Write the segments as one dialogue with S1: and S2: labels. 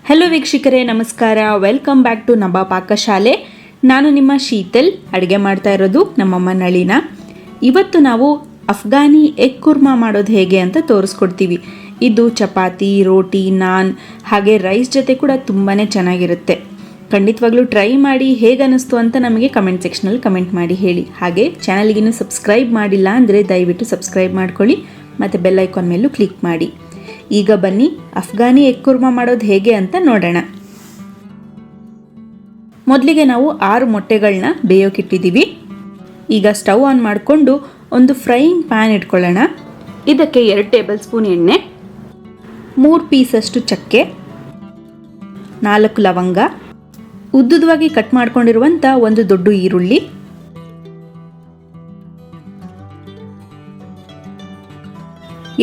S1: Hello ವೀಕ್ಷಕರೇ, ನಮಸ್ಕಾರ. Welcome back to ನಮ್ಮ ಪಾಕಶಾಲೆ. ನಾನು ನಿಮ್ಮ ಶೀತಲ್. ಅಡುಗೆ ಮಾಡ್ತಾ ಇರೋದು ನಮ್ಮಮ್ಮ ನಳಿನ. ಇವತ್ತು ನಾವು ಅಫ್ಘಾನಿ ಎಗ್ ಕುರ್ಮಾ ಮಾಡೋದು ಹೇಗೆ ಅಂತ ತೋರಿಸ್ಕೊಡ್ತೀವಿ. ಇದು ಚಪಾತಿ, ರೋಟಿ, ನಾನ್ ಹಾಗೆ ರೈಸ್ ಜೊತೆ ಕೂಡ ತುಂಬಾ ಚೆನ್ನಾಗಿರುತ್ತೆ. ಖಂಡಿತವಾಗ್ಲೂ ಟ್ರೈ ಮಾಡಿ ಹೇಗೆ ಅನ್ನಿಸ್ತು ಅಂತ ನಮಗೆ ಕಮೆಂಟ್ ಸೆಕ್ಷನಲ್ಲಿ ಕಮೆಂಟ್ ಮಾಡಿ ಹೇಳಿ. ಹಾಗೆ ಚಾನಲ್ಗಿನ್ನೂ ಸಬ್ಸ್ಕ್ರೈಬ್ ಮಾಡಿಲ್ಲ ಅಂದರೆ ದಯವಿಟ್ಟು ಸಬ್ಸ್ಕ್ರೈಬ್ ಮಾಡ್ಕೊಳ್ಳಿ ಮತ್ತು ಬೆಲ್ ಐಕಾನ್ ಮೇಲೂ ಕ್ಲಿಕ್ ಮಾಡಿ. ಈಗ ಬನ್ನಿ ಅಫ್ಘಾನಿ ಎಗ್ ಕುರ್ಮಾ ಮಾಡೋದು ಹೇಗೆ ಅಂತ ನೋಡೋಣ. ಮೊದಲಿಗೆ ನಾವು 6 ಮೊಟ್ಟೆಗಳನ್ನ ಬೇಯೋಕ್ಕಿಟ್ಟಿದ್ದೀವಿ. ಈಗ ಸ್ಟವ್ ಆನ್ ಮಾಡಿಕೊಂಡು ಒಂದು ಫ್ರೈಯಿಂಗ್ ಪ್ಯಾನ್ ಇಟ್ಕೊಳ್ಳೋಣ. ಇದಕ್ಕೆ 2 ಟೇಬಲ್ ಸ್ಪೂನ್ ಎಣ್ಣೆ, 3 ಪೀಸಷ್ಟು ಚಕ್ಕೆ, 4 ಲವಂಗ, ಉದ್ದುದವಾಗಿ ಕಟ್ ಮಾಡ್ಕೊಂಡಿರುವಂಥ ಒಂದು ದೊಡ್ಡ ಈರುಳ್ಳಿ,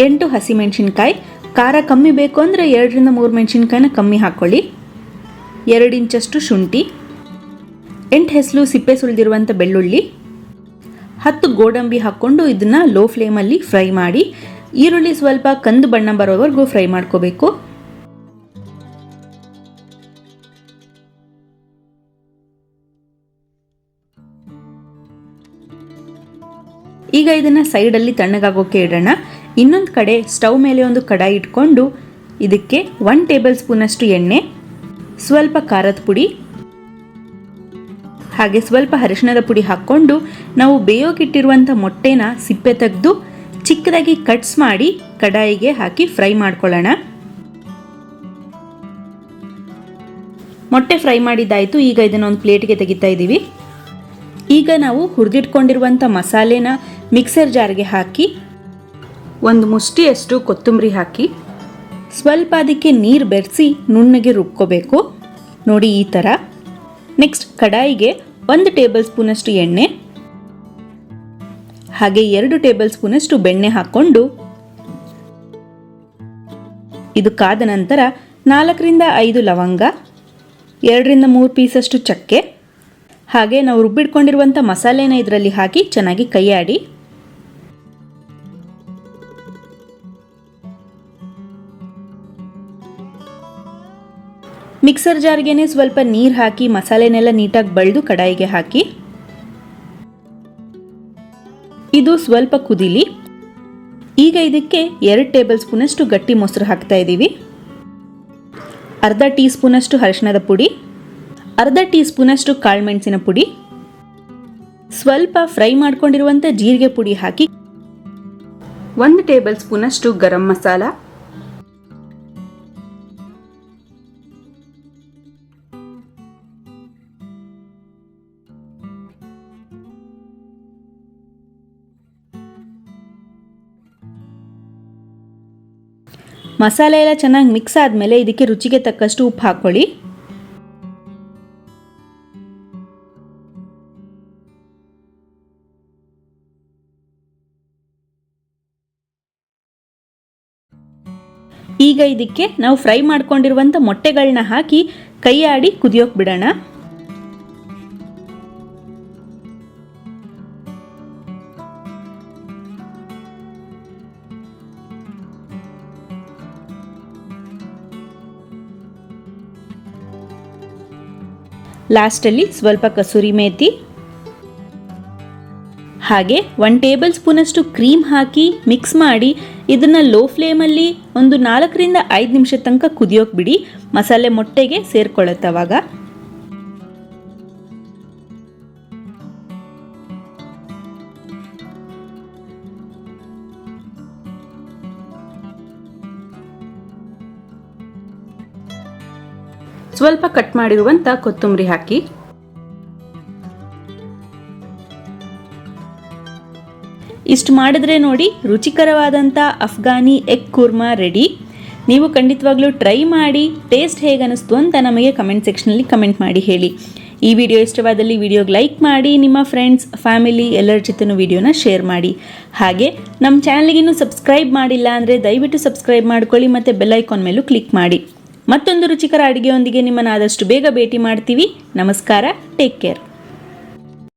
S1: 8 ಹಸಿಮೆಣಸಿನ್ಕಾಯಿ. ಖಾರ ಕಮ್ಮಿ ಬೇಕು ಅಂದರೆ 2ರಿಂದ 3 ಮೆಣಸಿನ್ಕಾಯಿನ ಕಮ್ಮಿ ಹಾಕ್ಕೊಳ್ಳಿ. 2 ಇಂಚಷ್ಟು ಶುಂಠಿ, 8 ಹೆಸಲು ಸಿಪ್ಪೆ ಸುಲಿದಿರುವಂಥ ಬೆಳ್ಳುಳ್ಳಿ, 10 ಗೋಡಂಬಿ ಹಾಕ್ಕೊಂಡು ಇದನ್ನು ಲೋ ಫ್ಲೇಮಲ್ಲಿ ಫ್ರೈ ಮಾಡಿ. ಈರುಳ್ಳಿ ಸ್ವಲ್ಪ ಕಂದು ಬಣ್ಣ ಬರೋವರೆಗೂ ಫ್ರೈ ಮಾಡ್ಕೋಬೇಕು. ಈಗ ಇದನ್ನು ಸೈಡಲ್ಲಿ ತಣ್ಣಗಾಗೋಕೆ ಇಡೋಣ. ಇನ್ನೊಂದು ಕಡೆ ಸ್ಟವ್ ಮೇಲೆ ಒಂದು ಕಡಾಯಿ ಇಟ್ಕೊಂಡು ಇದಕ್ಕೆ 1 ಟೇಬಲ್ ಸ್ಪೂನಷ್ಟು ಎಣ್ಣೆ, ಸ್ವಲ್ಪ ಖಾರದ ಪುಡಿ ಹಾಗೆ ಸ್ವಲ್ಪ ಅರಿಶಿಣದ ಪುಡಿ ಹಾಕ್ಕೊಂಡು ನಾವು ಬೇಯೋಕ್ಕಿಟ್ಟಿರುವಂಥ ಮೊಟ್ಟೆನ ಸಿಪ್ಪೆ ತೆಗೆದು ಚಿಕ್ಕದಾಗಿ ಕಟ್ಸ್ ಮಾಡಿ ಕಡಾಯಿಗೆ ಹಾಕಿ ಫ್ರೈ ಮಾಡ್ಕೊಳ್ಳೋಣ. ಮೊಟ್ಟೆ ಫ್ರೈ ಮಾಡಿದ್ದಾಯಿತು. ಈಗ ಇದನ್ನು ಒಂದು ಪ್ಲೇಟ್ಗೆ ತೆಗಿತಾ ಇದ್ದೀವಿ. ಈಗ ನಾವು ಹುರಿದಿಟ್ಕೊಂಡಿರುವಂಥ ಮಸಾಲೆನ ಮಿಕ್ಸರ್ ಜಾರ್ಗೆ ಹಾಕಿ ಒಂದು ಮುಷ್ಟಿಯಷ್ಟು ಕೊತ್ತಂಬರಿ ಹಾಕಿ ಸ್ವಲ್ಪ ಅದಕ್ಕೆ ನೀರು ಬೆರೆಸಿ ನುಣ್ಣಗೆ ರುಬ್ಕೋಬೇಕು. ನೋಡಿ ಈ ಥರ. ನೆಕ್ಸ್ಟ್ ಕಡಾಯಿಗೆ 1 ಟೇಬಲ್ ಸ್ಪೂನಷ್ಟು ಎಣ್ಣೆ ಹಾಗೆ 2 ಟೇಬಲ್ ಸ್ಪೂನಷ್ಟು ಬೆಣ್ಣೆ ಹಾಕ್ಕೊಂಡು ಇದು ಕಾದ ನಂತರ 4ರಿಂದ 5 ಲವಂಗ, 2ರಿಂದ 3 ಪೀಸಷ್ಟು ಚಕ್ಕೆ ಹಾಗೆ ನಾವು ರುಬ್ಬಿಟ್ಕೊಂಡಿರುವಂಥ ಮಸಾಲೆನ ಇದರಲ್ಲಿ ಹಾಕಿ ಚೆನ್ನಾಗಿ ಕೈಯಾಡಿ. ಮಿಕ್ಸರ್ ಜಾರ್ಗೆನೆ ಸ್ವಲ್ಪ ನೀರು ಹಾಕಿ ಮಸಾಲೆನೆಲ್ಲ ನೀಟಾಗಿ ಬಳ್ದು ಕಡಾಯಿಗೆ ಹಾಕಿ ಇದು ಸ್ವಲ್ಪ ಕುದಿಲಿ. ಈಗ ಇದಕ್ಕೆ 2 ಟೇಬಲ್ ಸ್ಪೂನಷ್ಟು ಗಟ್ಟಿ ಮೊಸರು ಹಾಕ್ತಾ ಇದ್ದೀವಿ. ಅರ್ಧ ಟೀ ಸ್ಪೂನಷ್ಟು ಅರಿಶಿಣದ ಪುಡಿ, ಅರ್ಧ ಟೀ ಸ್ಪೂನಷ್ಟು ಕಾಳುಮೆಣಸಿನ ಪುಡಿ, ಸ್ವಲ್ಪ ಫ್ರೈ ಮಾಡ್ಕೊಂಡಿರುವಂಥ ಜೀರಿಗೆ ಪುಡಿ ಹಾಕಿ 1 ಟೇಬಲ್ ಸ್ಪೂನಷ್ಟು ಗರಂ ಮಸಾಲ, ಮಸಾಲೆ ಎಲ್ಲ ಚೆನ್ನಾಗಿ ಮಿಕ್ಸ್ ಆದಮೇಲೆ ಇದಕ್ಕೆ ರುಚಿಗೆ ತಕ್ಕಷ್ಟು ಉಪ್ಪು ಹಾಕ್ಕೊಳ್ಳಿ. ಈಗ ಇದಕ್ಕೆ ನಾವು ಫ್ರೈ ಮಾಡ್ಕೊಂಡಿರುವಂಥ ಮೊಟ್ಟೆಗಳನ್ನ ಹಾಕಿ ಕೈಯಾಡಿ ಕುದಿಯೋಕೆ ಬಿಡೋಣ. ಲಾಸ್ಟಲ್ಲಿ ಸ್ವಲ್ಪ ಕಸೂರಿ ಮೇಥಿ ಹಾಗೆ 1 ಟೇಬಲ್ ಸ್ಪೂನಷ್ಟು ಕ್ರೀಮ್ ಹಾಕಿ ಮಿಕ್ಸ್ ಮಾಡಿ ಇದನ್ನು ಲೋ ಫ್ಲೇಮಲ್ಲಿ ಒಂದು 4ರಿಂದ 5 ನಿಮಿಷ ತನಕ ಕುದಿಯೋಕೆ ಬಿಡಿ. ಮಸಾಲೆ ಮೊಟ್ಟೆಗೆ ಸೇರ್ಕೊಳ್ಳುತ್ತೆ ಅವಾಗ. ಸ್ವಲ್ಪ ಕಟ್ ಮಾಡಿರುವಂಥ ಕೊತ್ತಂಬರಿ ಹಾಕಿ ಇಷ್ಟು ಮಾಡಿದ್ರೆ ನೋಡಿ ರುಚಿಕರವಾದಂಥ ಅಫ್ಘಾನಿ ಎಗ್ ಕುರ್ಮಾ ರೆಡಿ. ನೀವು ಖಂಡಿತವಾಗ್ಲೂ ಟ್ರೈ ಮಾಡಿ ಟೇಸ್ಟ್ ಹೇಗೆ ಅನ್ನಿಸ್ತು ಅಂತ ನಮಗೆ ಕಮೆಂಟ್ ಸೆಕ್ಷನಲ್ಲಿ ಕಮೆಂಟ್ ಮಾಡಿ ಹೇಳಿ. ಈ ವಿಡಿಯೋ ಇಷ್ಟವಾದಲ್ಲಿ ವಿಡಿಯೋಗೆ ಲೈಕ್ ಮಾಡಿ, ನಿಮ್ಮ ಫ್ರೆಂಡ್ಸ್ ಫ್ಯಾಮಿಲಿ ಎಲ್ಲರ ಜೊತೆನೂ ವಿಡಿಯೋನ ಶೇರ್ ಮಾಡಿ. ಹಾಗೆ ನಮ್ಮ ಚಾನಲ್ಗಿನ್ನೂ ಸಬ್ಸ್ಕ್ರೈಬ್ ಮಾಡಿಲ್ಲ ಅಂದರೆ ದಯವಿಟ್ಟು ಸಬ್ಸ್ಕ್ರೈಬ್ ಮಾಡ್ಕೊಳ್ಳಿ ಮತ್ತು ಬೆಲ್ ಐಕಾನ್ ಮೇಲೂ ಕ್ಲಿಕ್ ಮಾಡಿ. ಮತ್ತೊಂದು ರುಚಿಕರ ಅಡುಗೆಯೊಂದಿಗೆ ನಿಮ್ಮನ್ನು ಆದಷ್ಟು ಬೇಗ ಭೇಟಿ ಮಾಡ್ತೀವಿ. ನಮಸ್ಕಾರ. Take care.